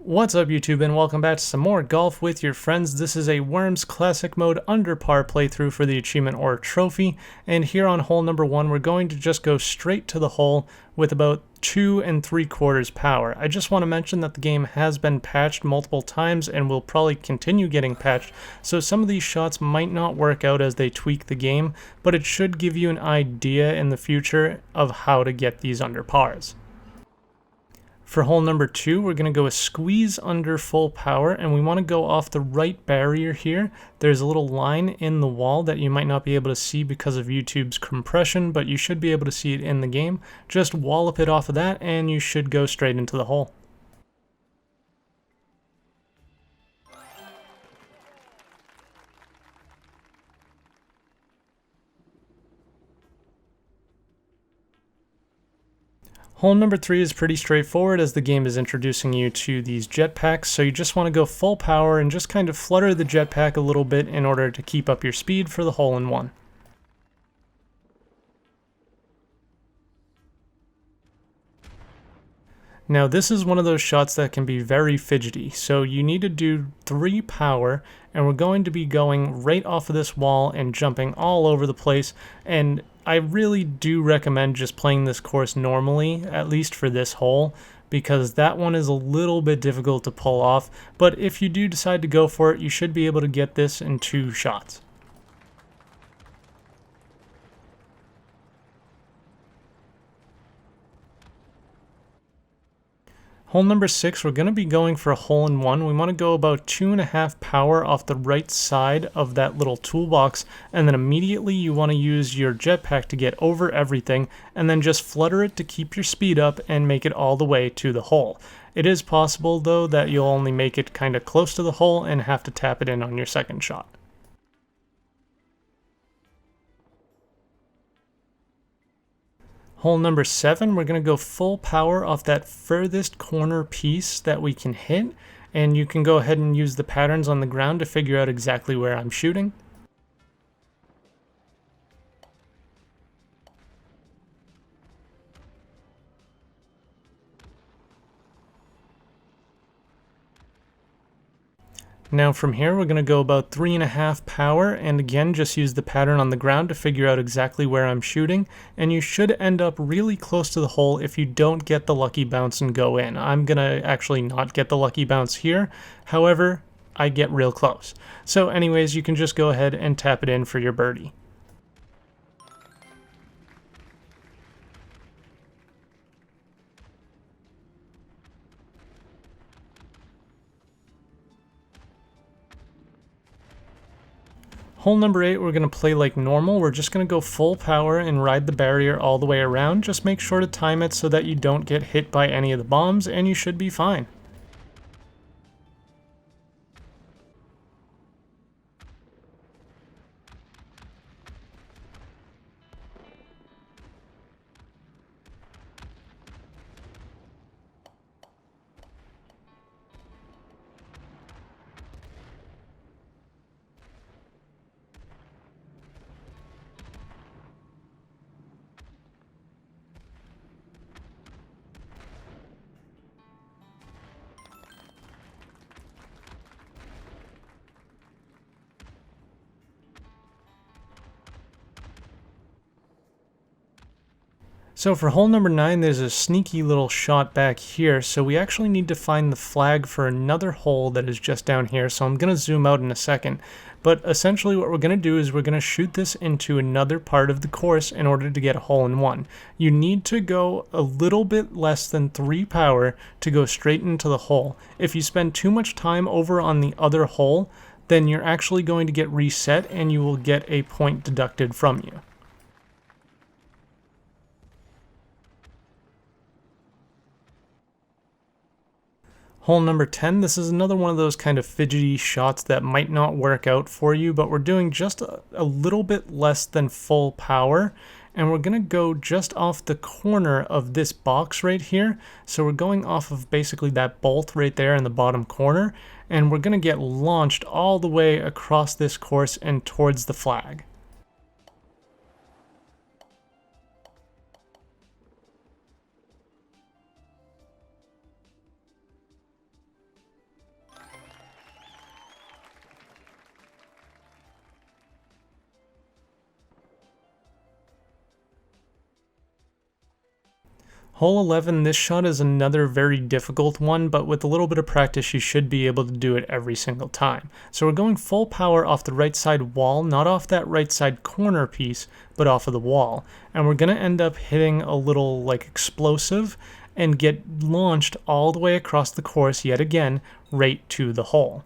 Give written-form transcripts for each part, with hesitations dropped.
What's up YouTube, and welcome back to some more golf with your friends. This is a Worms Classic Mode under par playthrough for the achievement or trophy, and here on hole number 1 we're going to just go straight to the hole with about 2 3/4 power. I just want to mention that the game has been patched multiple times and will probably continue getting patched, so some of these shots might not work out as they tweak the game, but it should give you an idea in the future of how to get these under pars. For hole number 2, we're going to go a squeeze under full power, and we want to go off the right barrier here. There's a little line in the wall that you might not be able to see because of YouTube's compression, but you should be able to see it in the game. Just wallop it off of that, and you should go straight into the hole. Hole number 3 is pretty straightforward as the game is introducing you to these jetpacks, so you just want to go full power and just kind of flutter the jetpack a little bit in order to keep up your speed for the hole-in-one. Now this is one of those shots that can be very fidgety, so you need to do 3 power, and we're going to be going right off of this wall and jumping all over the place, and I really do recommend just playing this course normally, at least for this hole, because that one is a little bit difficult to pull off, but if you do decide to go for it, you should be able to get this in 2 shots. Hole number 6, we're going to be going for a hole-in-one. We want to go about 2.5 power off the right side of that little toolbox, and then immediately you want to use your jetpack to get over everything, and then just flutter it to keep your speed up and make it all the way to the hole. It is possible, though, that you'll only make it kind of close to the hole and have to tap it in on your second shot. Hole number 7, we're going to go full power off that furthest corner piece that we can hit, and you can go ahead and use the patterns on the ground to figure out exactly where I'm shooting. Now from here we're going to go about 3.5 power, and again just use the pattern on the ground to figure out exactly where I'm shooting, and you should end up really close to the hole if you don't get the lucky bounce and go in. I'm going to actually not get the lucky bounce here, however I get real close. So anyways, you can just go ahead and tap it in for your birdie. Hole number 8, we're going to play like normal. We're just going to go full power and ride the barrier all the way around. Just make sure to time it so that you don't get hit by any of the bombs, and you should be fine. So for hole number 9, there's a sneaky little shot back here, so we actually need to find the flag for another hole that is just down here, so I'm going to zoom out in a second. But essentially what we're going to do is we're going to shoot this into another part of the course in order to get a hole-in-one. You need to go a little bit less than 3 power to go straight into the hole. If you spend too much time over on the other hole, then you're actually going to get reset and you will get a point deducted from you. Hole number 10, this is another one of those kind of fidgety shots that might not work out for you, but we're doing just a little bit less than full power, and we're going to go just off the corner of this box right here. So we're going off of basically that bolt right there in the bottom corner, and we're going to get launched all the way across this course and towards the flag. Hole 11, this shot is another very difficult one, but with a little bit of practice you should be able to do it every single time. So we're going full power off the right side wall, not off that right side corner piece, but off of the wall. And we're going to end up hitting a little like explosive and get launched all the way across the course yet again, right to the hole.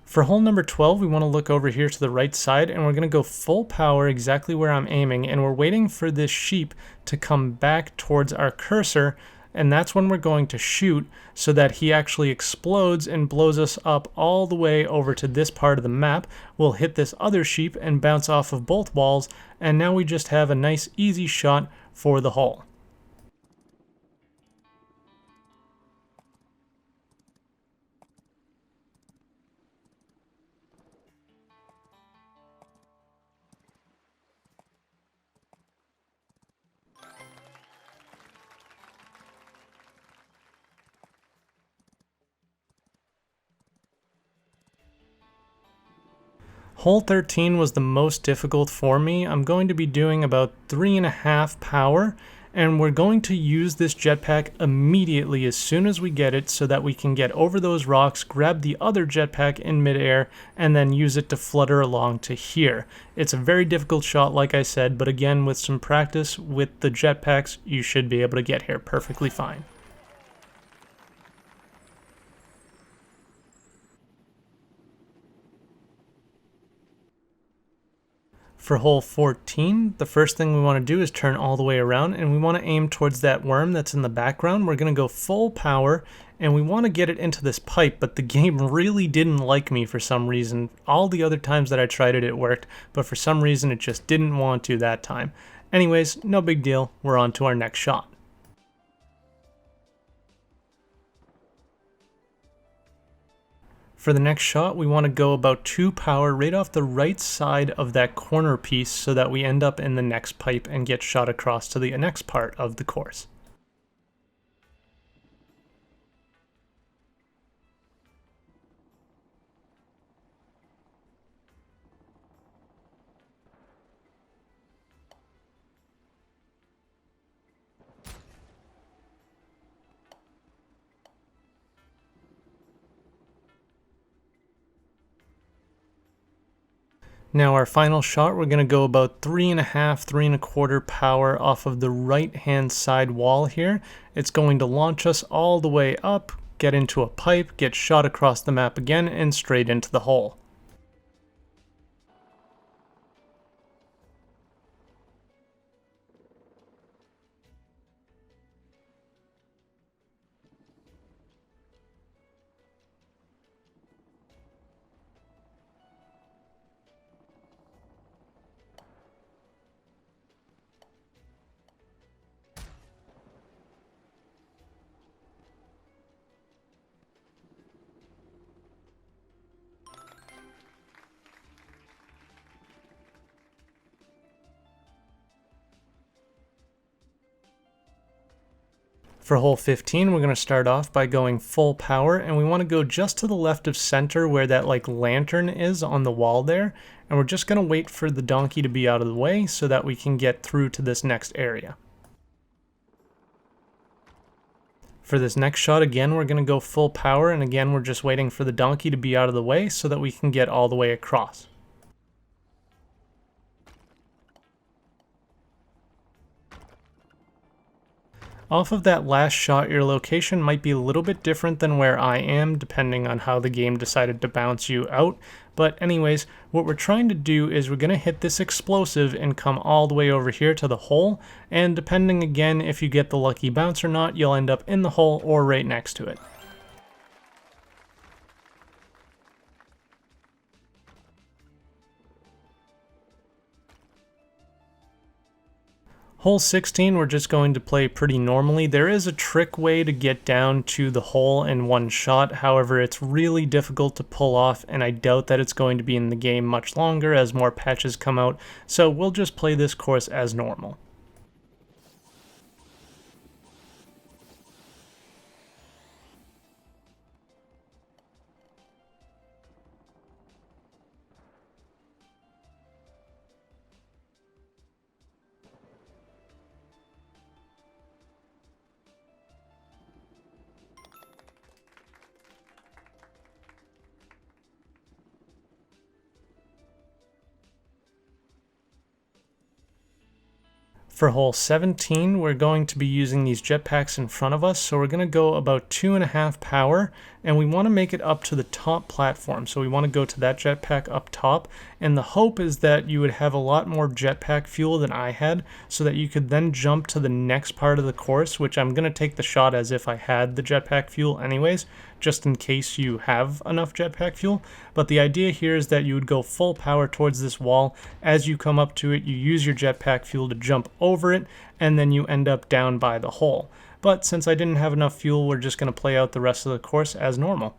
For hole number 12, we want to look over here to the right side, and we're going to go full power exactly where I'm aiming, and we're waiting for this sheep to come back towards our cursor, and that's when we're going to shoot so that he actually explodes and blows us up all the way over to this part of the map. We'll hit this other sheep and bounce off of both walls, and now we just have a nice easy shot for the hole. Hole 13 was the most difficult for me. I'm going to be doing about 3.5 power, and we're going to use this jetpack immediately as soon as we get it so that we can get over those rocks, grab the other jetpack in midair, and then use it to flutter along to here. It's a very difficult shot, like I said, but again, with some practice with the jetpacks, you should be able to get here perfectly fine. For hole 14, the first thing we want to do is turn all the way around, and we want to aim towards that worm that's in the background. We're going to go full power, and we want to get it into this pipe, but the game really didn't like me for some reason. All the other times that I tried it, it worked, but for some reason it just didn't want to that time. Anyways, no big deal. We're on to our next shot. For the next shot, we want to go about 2 power right off the right side of that corner piece so that we end up in the next pipe and get shot across to the next part of the course. Now our final shot, we're going to go about 3.5, 3.25 power off of the right hand side wall here. It's going to launch us all the way up, get into a pipe, get shot across the map again, and straight into the hole. For hole 15, we're going to start off by going full power, and we want to go just to the left of center where that like lantern is on the wall there, and we're just going to wait for the donkey to be out of the way so that we can get through to this next area. For this next shot, again, we're going to go full power, and again, we're just waiting for the donkey to be out of the way so that we can get all the way across. Off of that last shot, your location might be a little bit different than where I am, depending on how the game decided to bounce you out. But anyways, what we're trying to do is we're going to hit this explosive and come all the way over here to the hole, and depending again if you get the lucky bounce or not, you'll end up in the hole or right next to it. Hole 16, we're just going to play pretty normally. There is a trick way to get down to the hole in one shot, however it's really difficult to pull off, and I doubt that it's going to be in the game much longer as more patches come out, so we'll just play this course as normal. For hole 17, we're going to be using these jetpacks in front of us, so we're going to go about 2.5 power, and we want to make it up to the top platform. So we want to go to that jetpack up top, and the hope is that you would have a lot more jetpack fuel than I had, so that you could then jump to the next part of the course, which I'm going to take the shot as if I had the jetpack fuel anyways, just in case you have enough jetpack fuel. But the idea here is that you would go full power towards this wall. As you come up to it, you use your jetpack fuel to jump over it, and then you end up down by the hole. But since I didn't have enough fuel, we're just going to play out the rest of the course as normal.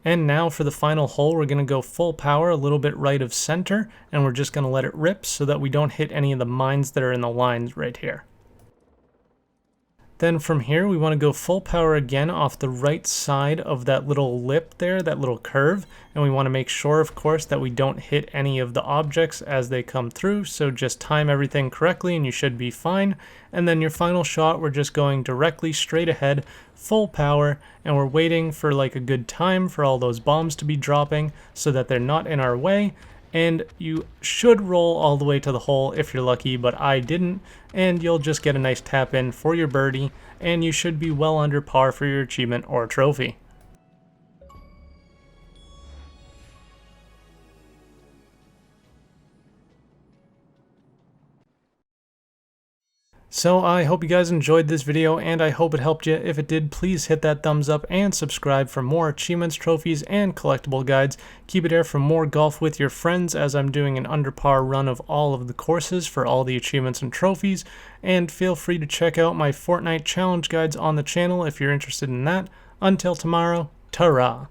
And now for the final hole, we're going to go full power a little bit right of center, and we're just going to let it rip so that we don't hit any of the mines that are in the lines right here. Then from here, we want to go full power again off the right side of that little lip there, that little curve, and we want to make sure, of course, that we don't hit any of the objects as they come through, so just time everything correctly and you should be fine. And then your final shot, we're just going directly straight ahead, full power, and we're waiting for like a good time for all those bombs to be dropping so that they're not in our way. And you should roll all the way to the hole if you're lucky, but I didn't, and you'll just get a nice tap in for your birdie, and you should be well under par for your achievement or trophy. So I hope you guys enjoyed this video, and I hope it helped you. If it did, please hit that thumbs up and subscribe for more achievements, trophies, and collectible guides. Keep it there for more golf with your friends, as I'm doing an under par run of all of the courses for all the achievements and trophies. And feel free to check out my Fortnite challenge guides on the channel if you're interested in that. Until tomorrow, ta-ra!